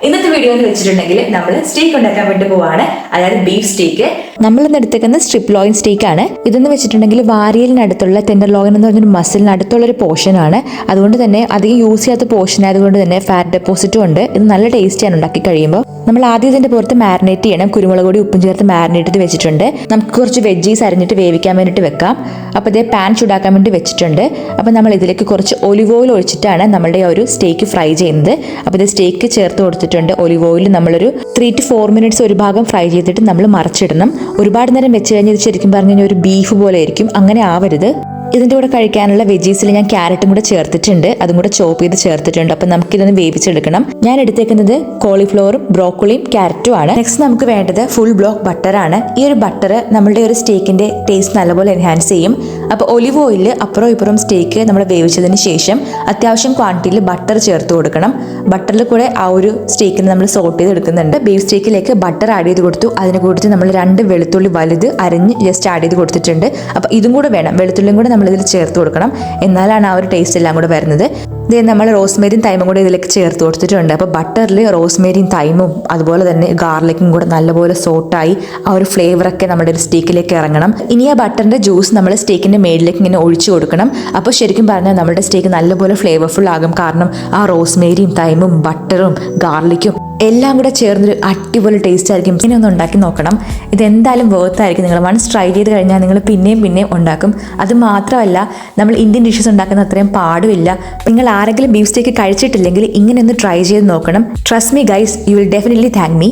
ഇന്നത്തെ വീഡിയോ എന്ന് വെച്ചിട്ടുണ്ടെങ്കിൽ നമ്മൾ സ്റ്റേക്ക് ഉണ്ടാക്കാൻ വേണ്ടി പോവാണ്. അതായത് ബീഫ് സ്റ്റേക്ക്. നമ്മളിന്ന് എടുത്തേക്കുന്ന സ്ട്രിപ്പ് ലോയിൻ സ്റ്റേക്ക് ആണ്. ഇതെന്ന് വെച്ചിട്ടുണ്ടെങ്കിൽ വാരിയലിനടുത്തുള്ള ടെൻഡർ ലോയിൻ എന്ന് പറഞ്ഞൊരു മസിലിനടുത്തുള്ള ഒരു പോർഷൻ ആണ്. അതുകൊണ്ട് തന്നെ അധികം യൂസ് ചെയ്യാത്ത പോർഷൻ ആയതുകൊണ്ട് തന്നെ ഫാറ്റ് ഡെപ്പോസിറ്റും ഉണ്ട്. ഇത് നല്ല ടേസ്റ്റിയാണ് ഉണ്ടാക്കി കഴിയുമ്പോൾ. നമ്മൾ ആദ്യം ഇതിന്റെ പുറത്ത് മാരിനേറ്റ് ചെയ്യണം. കുരുമുളക് പൊടി ഉപ്പും ചേർത്ത് മാരിനേറ്റ് ചെയ്ത് വെച്ചിട്ടുണ്ട്. നമുക്ക് കുറച്ച് വെജീസ് അരിഞ്ഞിട്ട് വേവിക്കാൻ വേണ്ടിയിട്ട് വെക്കാം. അപ്പോൾ ഇതേ പാൻ ചൂടാക്കാൻ വേണ്ടി വെച്ചിട്ടുണ്ട്. അപ്പോൾ നമ്മൾ ഇതിലേക്ക് കുറച്ച് ഒലിവ് ഓയിൽ ഒഴിച്ചിട്ടാണ് നമ്മളുടെ ഒരു സ്റ്റേക്ക് ഫ്രൈ ചെയ്യുന്നത്. അപ്പോൾ ഇത് സ്റ്റേക്ക് ചേർത്ത് കൊടുത്തിട്ടുണ്ട്. ഒലിവ് ഓയിൽ നമ്മളൊരു 3 to 4 minutes ഒരു ഭാഗം ഫ്രൈ ചെയ്തിട്ട് നമ്മൾ മറിച്ചിടണം. ഒരുപാട് നേരം വെച്ച് കഴിഞ്ഞാൽ ഇത് ശരിക്കും പറഞ്ഞു കഴിഞ്ഞാൽ ഒരു ബീഫ് പോലെ ആയിരിക്കും. അങ്ങനെ ആവരുത്. ഇതിൻ്റെ കൂടെ കഴിക്കാനുള്ള വെജീസിൽ ഞാൻ ക്യാരറ്റും കൂടെ ചേർത്തിട്ടുണ്ട്. അതും കൂടെ ചോപ്പ് ചെയ്ത് ചേർത്തിട്ടുണ്ട്. അപ്പം നമുക്കിതൊന്ന് വേവിച്ചെടുക്കണം. ഞാൻ എടുത്തേക്കുന്നത് കോളിഫ്ലവറും ബ്രോക്കോളിയും ക്യാരറ്റും ആണ്. നെക്സ്റ്റ് നമുക്ക് വേണ്ടത് ഫുൾ ബ്ലോക്ക് ബട്ടറാണ്. ഈ ഒരു ബട്ടർ നമ്മളുടെ ഒരു സ്റ്റേക്കിന്റെ ടേസ്റ്റ് നല്ലപോലെ എൻഹാൻസ് ചെയ്യും. അപ്പോൾ ഒലിവ് ഓയിൽ അപ്പുറം ഇപ്പുറം സ്റ്റേക്ക് നമ്മൾ വേവിച്ചതിന് ശേഷം അത്യാവശ്യം ക്വാണ്ടിറ്റിയിൽ ബട്ടർ ചേർത്ത് കൊടുക്കണം. ബട്ടറിൽ കൂടെ ആ ഒരു സ്റ്റേക്കിന് നമ്മൾ സോട്ട് ചെയ്ത് എടുക്കുന്നുണ്ട്. ബീഫ് സ്റ്റേക്കിലേക്ക് ബട്ടർ ആഡ് ചെയ്ത് കൊടുത്തു. അതിന് കൂടിയിട്ട് നമ്മൾ 2 വെളുത്തുള്ളി വലുത് അരിഞ്ഞ് ജസ്റ്റ് ആഡ് ചെയ്ത് കൊടുത്തിട്ടുണ്ട്. അപ്പോൾ ഇതും കൂടെ വേണം. വെളുത്തുള്ളിയും കൂടെ നമ്മളിതിൽ ചേർത്ത് കൊടുക്കണം. എന്നാലാണ് ആ ഒരു ടേസ്റ്റ് എല്ലാം കൂടെ വരുന്നത്. ഇത് നമ്മൾ റോസ്മേരിയും തൈമും കൂടെ ഇതിലേക്ക് ചേർത്ത് കൊടുത്തിട്ടുണ്ട്. അപ്പോൾ ബട്ടറിൽ റോസ്മേരിയും തൈമും അതുപോലെ തന്നെ ഗാർലിക്കും കൂടെ നല്ലപോലെ സോട്ടായി ആ ഒരു ഫ്ലേവറൊക്കെ നമ്മുടെ ഒരു സ്റ്റേക്കിലേക്ക് ഇറങ്ങണം. ഇനി ആ ബട്ടറിൻ്റെ ജ്യൂസ് നമ്മൾ സ്റ്റേക്കിൻ്റെ മേളിലേക്ക് ഇങ്ങനെ ഒഴിച്ചു കൊടുക്കണം. അപ്പോൾ ശരിക്കും പറഞ്ഞാൽ നമ്മുടെ സ്റ്റേക്ക് നല്ലപോലെ ഫ്ലേവർഫുൾ ആകും. കാരണം ആ റോസ്മേരിയും തൈമും ബട്ടറും ഗാർലിക്കും എല്ലാം കൂടെ ചേർന്നൊരു അടിപൊളി ടേസ്റ്റ് ആയിരിക്കും. പിന്നെ ഒന്ന് ഉണ്ടാക്കി നോക്കണം. ഇതെന്തായാലും വേർത്തായിരിക്കും. നിങ്ങൾ വൺസ് ട്രൈ ചെയ്ത് കഴിഞ്ഞാൽ നിങ്ങൾ പിന്നെയും ഉണ്ടാക്കും. അത് മാത്രമല്ല, നമ്മൾ ഇന്ത്യൻ ഡിഷസ് ഉണ്ടാക്കുന്ന അത്രയും പാടുമില്ല. നിങ്ങൾ ആരെങ്കിലും ബീഫ് സ്റ്റേക്ക് കഴിച്ചിട്ടില്ലെങ്കിൽ ഇങ്ങനെ ഒന്ന് ട്രൈ ചെയ്ത് നോക്കണം. Trust me guys, you will definitely thank me.